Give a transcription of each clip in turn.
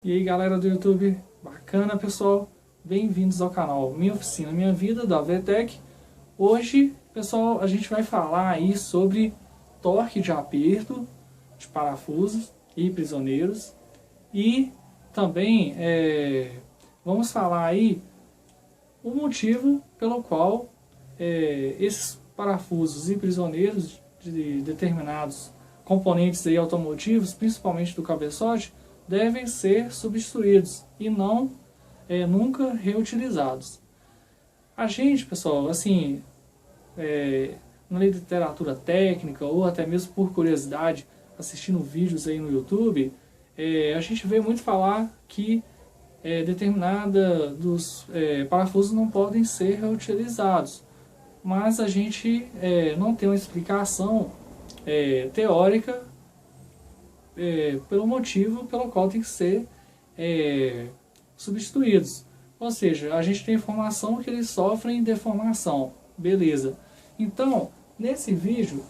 E aí galera do YouTube, bacana pessoal? Bem-vindos ao canal Minha Oficina Minha Vida da VTech. Hoje pessoal, a gente vai falar aí sobre torque de aperto de parafusos e prisioneiros. E também vamos falar aí o motivo pelo qual esses parafusos e prisioneiros de determinados componentes aí automotivos, principalmente do cabeçote, devem ser substituídos e não nunca reutilizados. A gente, pessoal, assim, na literatura técnica ou até mesmo por curiosidade, assistindo vídeos aí no YouTube, a gente vê muito falar que determinada dos parafusos não podem ser reutilizados, mas a gente não tem uma explicação teórica pelo motivo pelo qual tem que ser substituídos. Ou seja, a gente tem informação que eles sofrem deformação. Beleza. Então, nesse vídeo,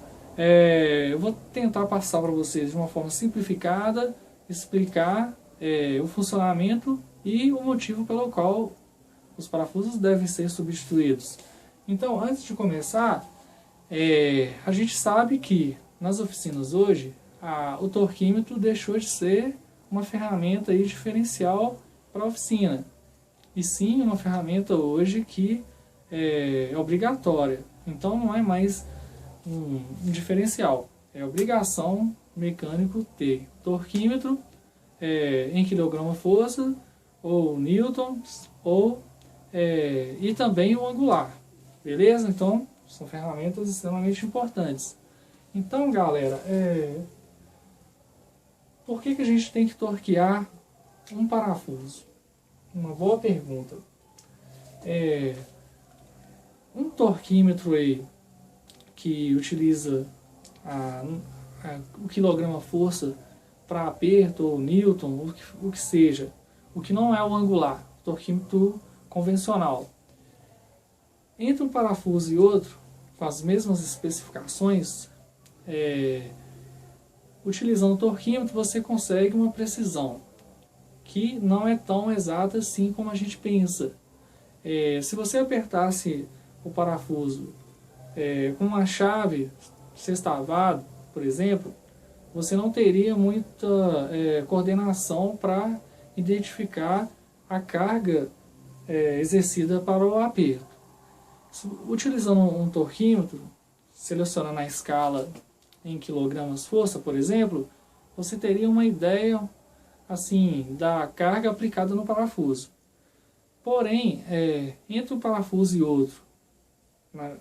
eu vou tentar passar para vocês de uma forma simplificada, explicar o funcionamento e o motivo pelo qual os parafusos devem ser substituídos. Então, antes de começar, a gente sabe que nas oficinas hoje, o torquímetro deixou de ser uma ferramenta aí diferencial para a oficina, e sim uma ferramenta hoje que é obrigatória. Então não é mais um diferencial, é obrigação mecânico ter torquímetro em quilograma-força, ou newtons, e também o angular. Beleza? Então são ferramentas extremamente importantes. Então galera, por que a gente tem que torquear um parafuso? Uma boa pergunta. Um torquímetro aí que utiliza o quilograma-força para aperto ou newton, o que seja, o que não é o angular, torquímetro convencional. Entre um parafuso e outro, com as mesmas especificações, utilizando o torquímetro você consegue uma precisão que não é tão exata assim como a gente pensa. Se você apertasse o parafuso com uma chave sextavado, por exemplo, você não teria muita coordenação para identificar a carga exercida para o aperto. Utilizando um torquímetro, selecionando a escala em quilogramas-força, por exemplo, você teria uma ideia assim da carga aplicada no parafuso. Porém, entre um parafuso e outro,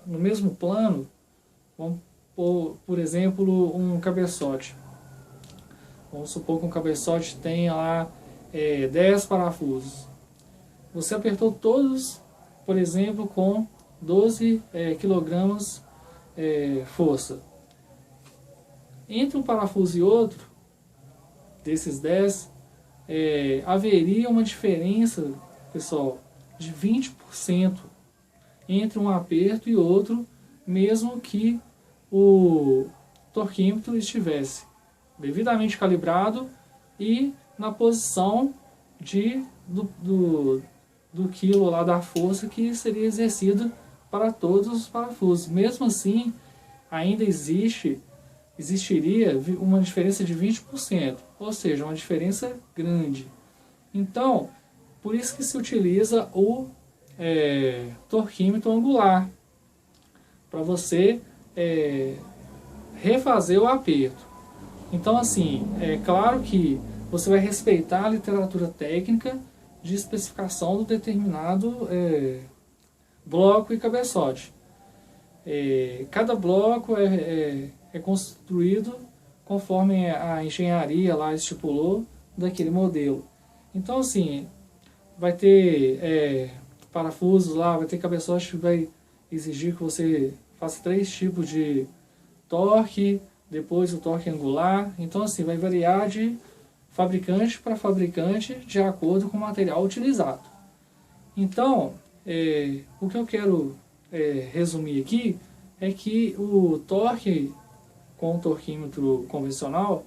no mesmo plano, vamos pôr, por exemplo, um cabeçote. Vamos supor que um cabeçote tenha lá 10 parafusos. Você apertou todos, por exemplo, com 12 quilogramas força. Entre um parafuso e outro, desses 10, haveria uma diferença, pessoal, de 20% entre um aperto e outro, mesmo que o torquímetro estivesse devidamente calibrado e na posição do quilo lá da força que seria exercida para todos os parafusos. Mesmo assim, ainda existiria uma diferença de 20%, ou seja, uma diferença grande. Então, por isso que se utiliza o torquímetro angular, para você refazer o aperto. Então, assim, é claro que você vai respeitar a literatura técnica de especificação do determinado bloco e cabeçote. Cada bloco é construído conforme a engenharia lá estipulou daquele modelo. Então, assim, vai ter parafusos lá, vai ter cabeçote que vai exigir que você faça 3 tipos de torque, depois o torque angular. Então, assim, vai variar de fabricante para fabricante de acordo com o material utilizado. Então, o que eu quero resumir aqui é que o torque com o torquímetro convencional,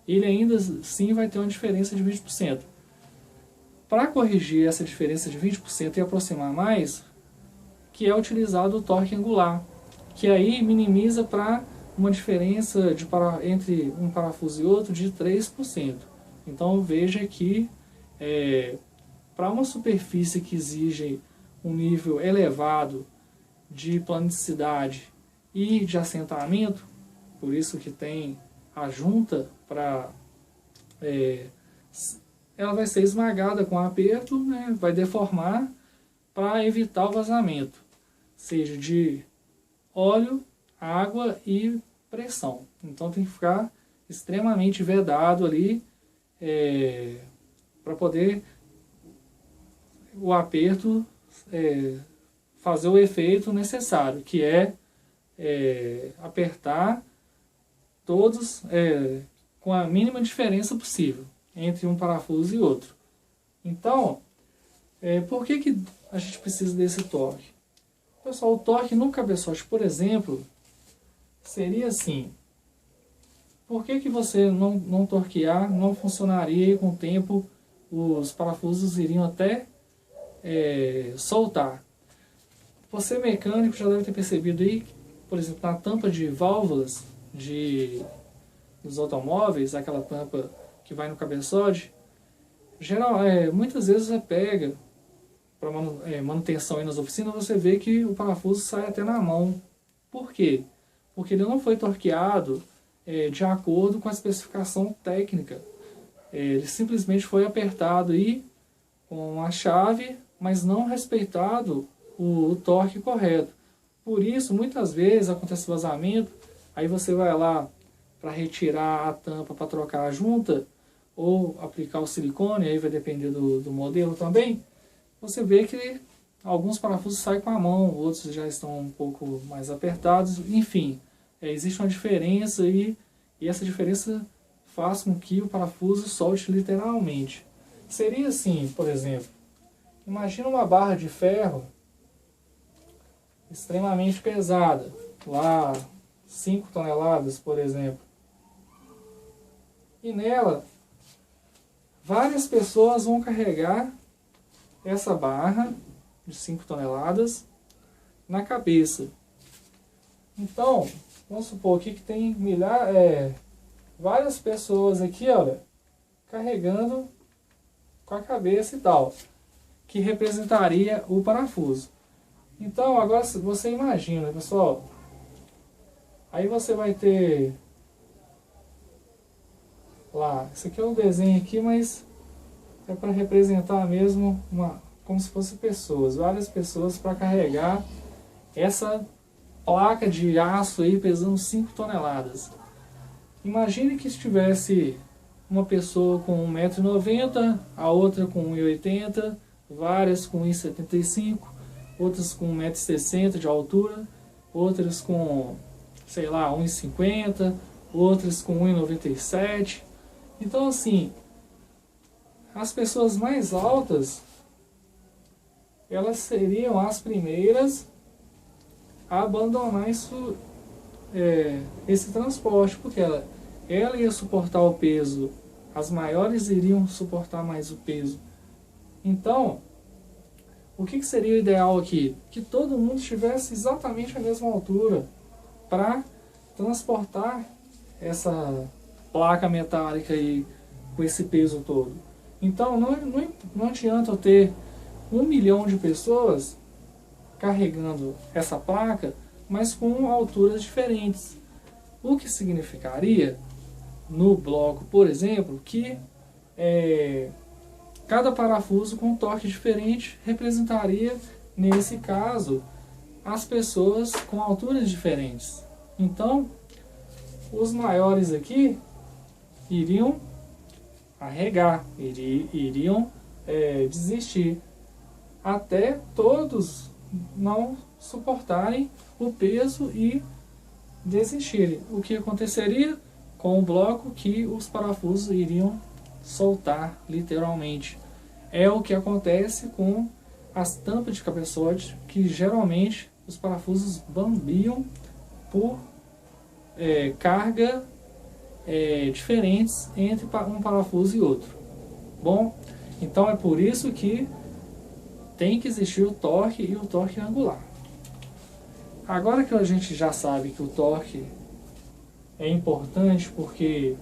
ele ainda sim vai ter uma diferença de 20%. Para corrigir essa diferença de 20% e aproximar mais, que é utilizado o torque angular, que aí minimiza para uma diferença entre um parafuso e outro de 3%. Então veja que para uma superfície que exige um nível elevado de planicidade e de assentamento, por isso que tem a junta para ela vai ser esmagada com aperto, né, vai deformar para evitar o vazamento, seja de óleo, água e pressão. Então tem que ficar extremamente vedado ali para poder o aperto fazer o efeito necessário, que é apertar todos com a mínima diferença possível entre um parafuso e outro. Então, por que a gente precisa desse torque? Pessoal, o torque no cabeçote, por exemplo, seria assim. Por que você não torquear, não funcionaria e com o tempo os parafusos iriam até soltar? Você mecânico já deve ter percebido aí, por exemplo, na tampa de válvulas dos automóveis, aquela tampa que vai no cabeçote, muitas vezes você pega para manutenção aí nas oficinas, você vê que o parafuso sai até na mão. Por quê? Porque ele não foi torqueado de acordo com a especificação técnica. Ele simplesmente foi apertado aí com a chave, mas não respeitado o torque correto. Por isso, muitas vezes acontece vazamento, aí você vai lá para retirar a tampa para trocar a junta, ou aplicar o silicone, aí vai depender do modelo também. Você vê que alguns parafusos saem com a mão, outros já estão um pouco mais apertados, enfim, existe uma diferença e essa diferença faz com que o parafuso solte literalmente. Seria assim, por exemplo, imagina uma barra de ferro extremamente pesada, lá 5 toneladas, por exemplo, e nela várias pessoas vão carregar essa barra de 5 toneladas na cabeça. Então, vamos supor aqui que tem várias pessoas aqui, olha, carregando com a cabeça e tal, que representaria o parafuso. Então, agora você imagina, pessoal, aí você vai ter lá, isso aqui é um desenho aqui, mas é para representar mesmo como se fossem pessoas, várias pessoas para carregar essa placa de aço aí pesando 5 toneladas. Imagine que estivesse uma pessoa com 1,90 m, a outra com 1,80 m, várias com 1,75 m, outras com 1,60 m de altura, outras com, sei lá, 1,50 m, outras com 1,97 m. Então assim, as pessoas mais altas, elas seriam as primeiras a abandonar esse transporte, porque ela ia suportar o peso, as maiores iriam suportar mais o peso. Então, o que seria o ideal aqui? Que todo mundo estivesse exatamente a mesma altura para transportar essa placa metálica aí com esse peso todo. Então não adianta eu ter 1 milhão de pessoas carregando essa placa, mas com alturas diferentes. O que significaria, no bloco, por exemplo, que cada parafuso com um torque diferente representaria, nesse caso, as pessoas com alturas diferentes. Então, os maiores aqui iriam arregar, iriam desistir, até todos não suportarem o peso e desistirem. O que aconteceria com o bloco? Que os parafusos iriam soltar literalmente. É o que acontece com as tampas de cabeçote, que geralmente os parafusos bambiam por carga diferentes entre um parafuso e outro. Bom, Então é por isso que tem que existir o torque e o torque angular. Agora que a gente já sabe que o torque é importante porque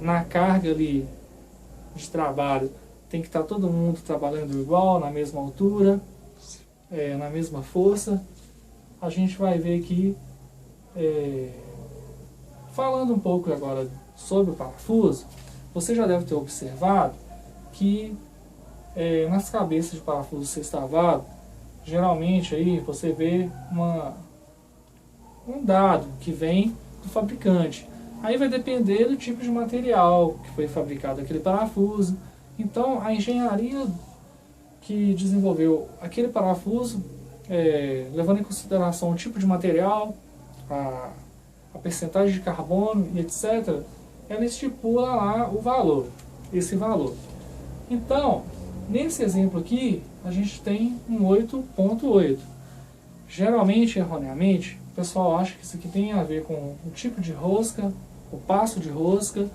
na carga ali de trabalho tem que estar todo mundo trabalhando igual, na mesma altura, na mesma força, a gente vai ver que, falando um pouco agora sobre o parafuso, você já deve ter observado que nas cabeças de parafuso sextavado, geralmente aí você vê um dado que vem do fabricante. Aí vai depender do tipo de material que foi fabricado aquele parafuso. Então a engenharia que desenvolveu aquele parafuso, levando em consideração o tipo de material, a percentagem de carbono e etc., ela estipula lá o valor, esse valor. Então, nesse exemplo aqui, a gente tem um 8.8. Geralmente, erroneamente, o pessoal acha que isso aqui tem a ver com o tipo de rosca, o passo de rosca,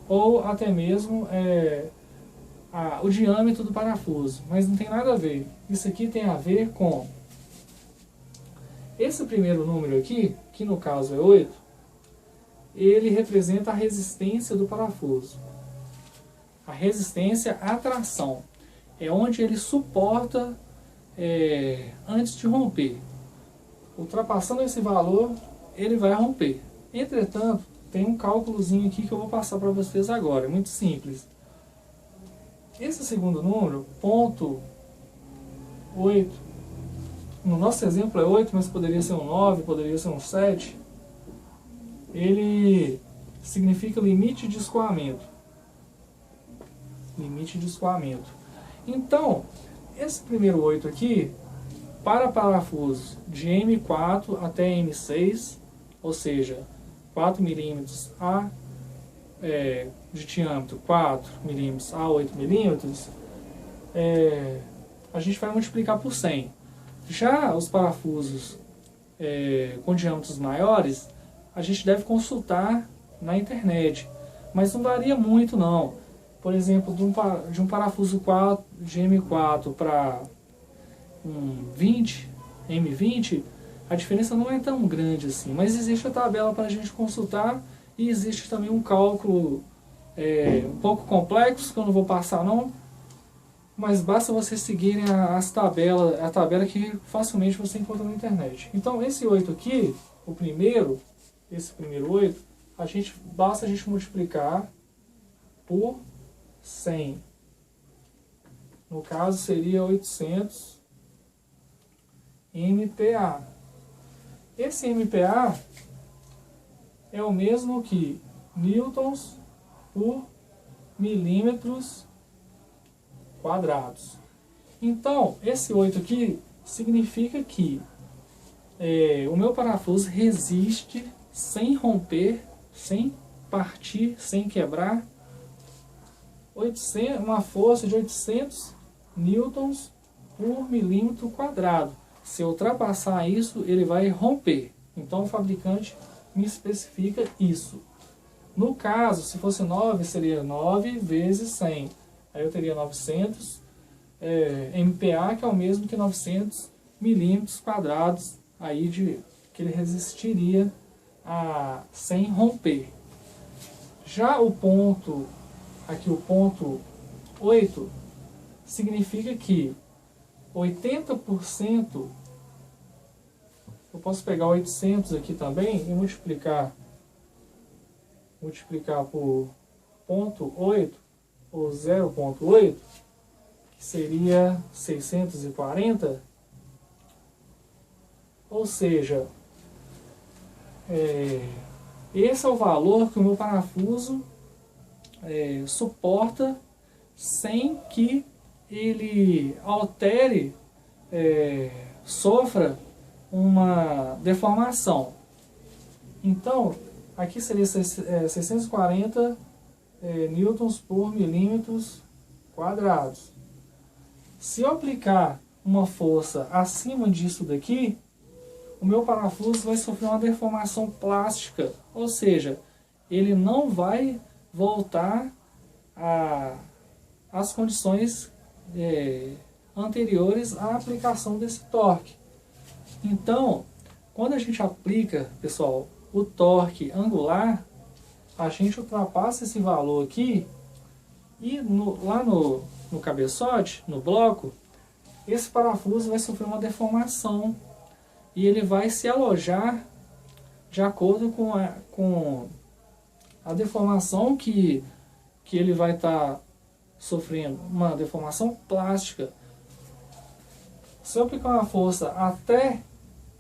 ou até mesmo o diâmetro do parafuso. Mas não tem nada a ver. Isso aqui tem a ver com esse primeiro número aqui, que no caso é 8, ele representa a resistência do parafuso. A resistência à tração. É onde ele suporta antes de romper. Ultrapassando esse valor, ele vai romper. Entretanto, tem um cálculozinho aqui que eu vou passar para vocês agora. É muito simples. Esse segundo número, ponto 8, no nosso exemplo é 8, mas poderia ser um 9, poderia ser um 7. Ele significa limite de escoamento. Limite de escoamento. Então, esse primeiro 8 aqui, para parafusos de M4 até M6, ou seja, 4 mm de diâmetro, 4 mm a 8 mm, a gente vai multiplicar por 100. Já os parafusos com diâmetros maiores, a gente deve consultar na internet, mas não varia muito não. Por exemplo, de um parafuso de M4 para um M20, a diferença não é tão grande assim, mas existe a tabela para a gente consultar e existe também um cálculo um pouco complexo, que eu não vou passar não, mas basta vocês seguirem a tabela que facilmente você encontra na internet. Então esse 8 aqui, esse primeiro 8, basta a gente multiplicar por 100. No caso seria 800 MPa. Esse MPa é o mesmo que newtons por milímetros quadrados. Então, esse 8 aqui significa que o meu parafuso resiste sem romper, sem partir, sem quebrar, uma força de 800 newtons por milímetro quadrado. Se eu ultrapassar isso, ele vai romper. Então o fabricante me especifica isso. No caso, se fosse 9, seria 9 vezes 100. Aí eu teria 900 MPa, que é o mesmo que 900 milímetros quadrados aí que ele resistiria sem romper. Já o ponto 8 significa que 80%, eu posso pegar 800 aqui também e multiplicar por 0,8 ou 0,8, que seria 640, ou seja, esse é o valor que o meu parafuso suporta sem que ele altere, sofra uma deformação. Então, aqui seria 640 newtons por milímetros quadrados. Se eu aplicar uma força acima disso daqui, o meu parafuso vai sofrer uma deformação plástica, ou seja, ele não vai voltar as condições anteriores à aplicação desse torque. Então, quando a gente aplica, pessoal, o torque angular, a gente ultrapassa esse valor aqui e lá no cabeçote, no bloco, esse parafuso vai sofrer uma deformação e ele vai se alojar de acordo com a deformação que ele vai estar sofrendo, uma deformação plástica. Se eu aplicar uma força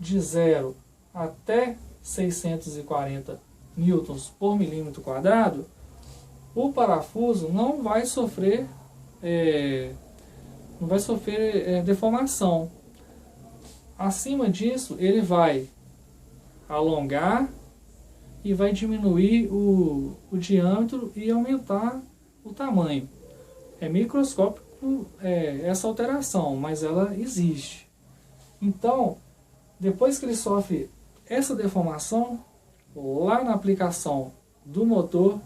de 0 até 640 newtons por milímetro quadrado, o parafuso não vai sofrer deformação. Acima disso, ele vai alongar e vai diminuir o diâmetro e aumentar o tamanho. É microscópico essa alteração, mas ela existe. Então, depois que ele sofre essa deformação, lá na aplicação do motor,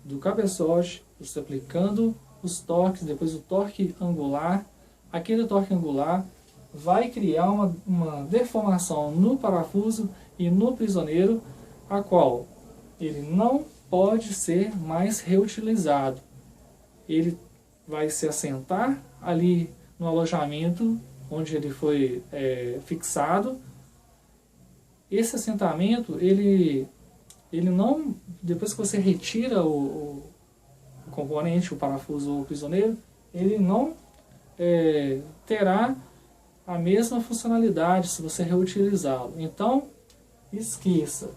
do cabeçote, você aplicando os torques, depois o torque angular, aquele torque angular vai criar uma deformação no parafuso e no prisioneiro, a qual ele não pode ser mais reutilizado. Ele vai se assentar ali no alojamento onde ele foi fixado. Esse assentamento, ele não, depois que você retira o componente, o parafuso ou o prisioneiro, ele não terá a mesma funcionalidade se você reutilizá-lo. Então, esqueça.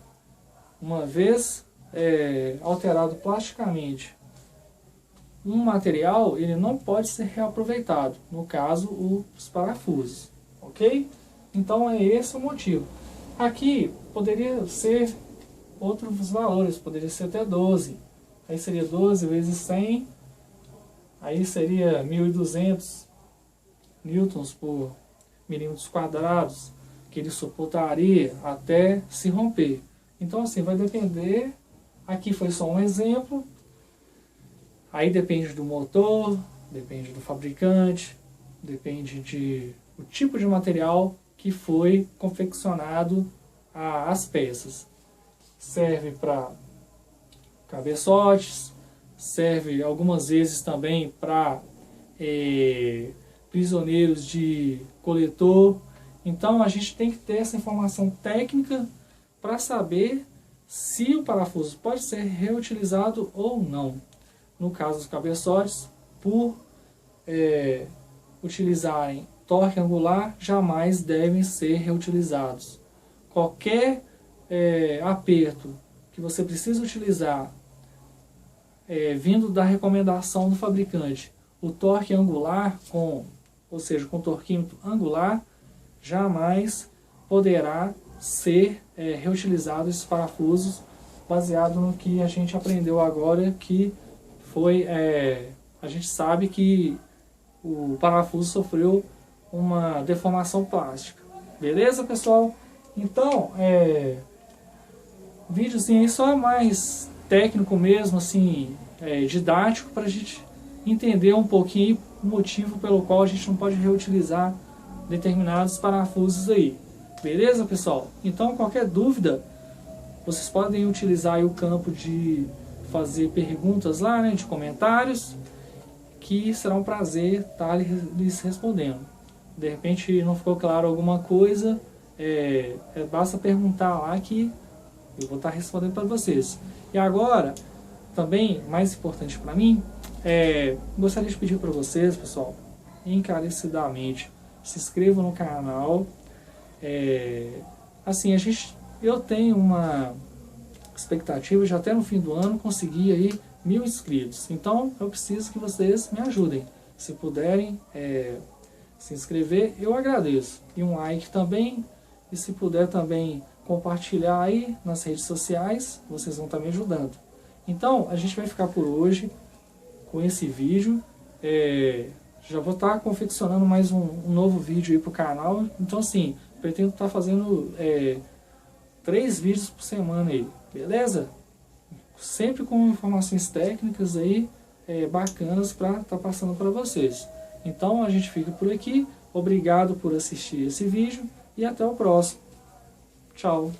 Uma vez alterado plasticamente um material, ele não pode ser reaproveitado, no caso os parafusos, ok? Então é esse o motivo. Aqui poderia ser outros valores, poderia ser até 12, aí seria 12 vezes 100, aí seria 1.200 newtons por milímetros quadrados, que ele suportaria até se romper. Então assim, vai depender, aqui foi só um exemplo, aí depende do motor, depende do fabricante, depende do tipo de material que foi confeccionado as peças. Serve para cabeçotes, serve algumas vezes também para prisioneiros de coletor. Então a gente tem que ter essa informação técnica para saber se o parafuso pode ser reutilizado ou não. No caso dos cabeçotes, por utilizarem torque angular, jamais devem ser reutilizados. Qualquer aperto que você precisa utilizar, vindo da recomendação do fabricante, o torque angular, ou seja, com torquímetro angular, jamais poderá ser reutilizado esses parafusos, baseado no que a gente aprendeu agora, que foi, a gente sabe que o parafuso sofreu uma deformação plástica. Beleza, pessoal? Então, vídeo assim, aí só mais técnico mesmo, assim, didático, para a gente entender um pouquinho o motivo pelo qual a gente não pode reutilizar determinados parafusos aí. Beleza, pessoal? Então, qualquer dúvida, vocês podem utilizar aí o campo de fazer perguntas lá, né, de comentários, que será um prazer estar lhes respondendo. De repente não ficou claro alguma coisa, basta perguntar lá que eu vou estar respondendo para vocês. E agora, também, mais importante para mim, gostaria de pedir para vocês, pessoal, encarecidamente, se inscrevam no canal. Assim, eu tenho uma expectativa, já até no fim do ano, conseguir aí 1000 inscritos. Então, eu preciso que vocês me ajudem. Se puderem se inscrever, eu agradeço. E um like também. E se puder também compartilhar aí nas redes sociais, vocês vão estar me ajudando. Então, a gente vai ficar por hoje com esse vídeo. Já vou estar confeccionando mais um novo vídeo aí para o canal. Então, assim, pretendo estar fazendo 3 vídeos por semana aí. Beleza? Sempre com informações técnicas aí, bacanas para estar passando para vocês. Então a gente fica por aqui. Obrigado por assistir esse vídeo e até o próximo. Tchau!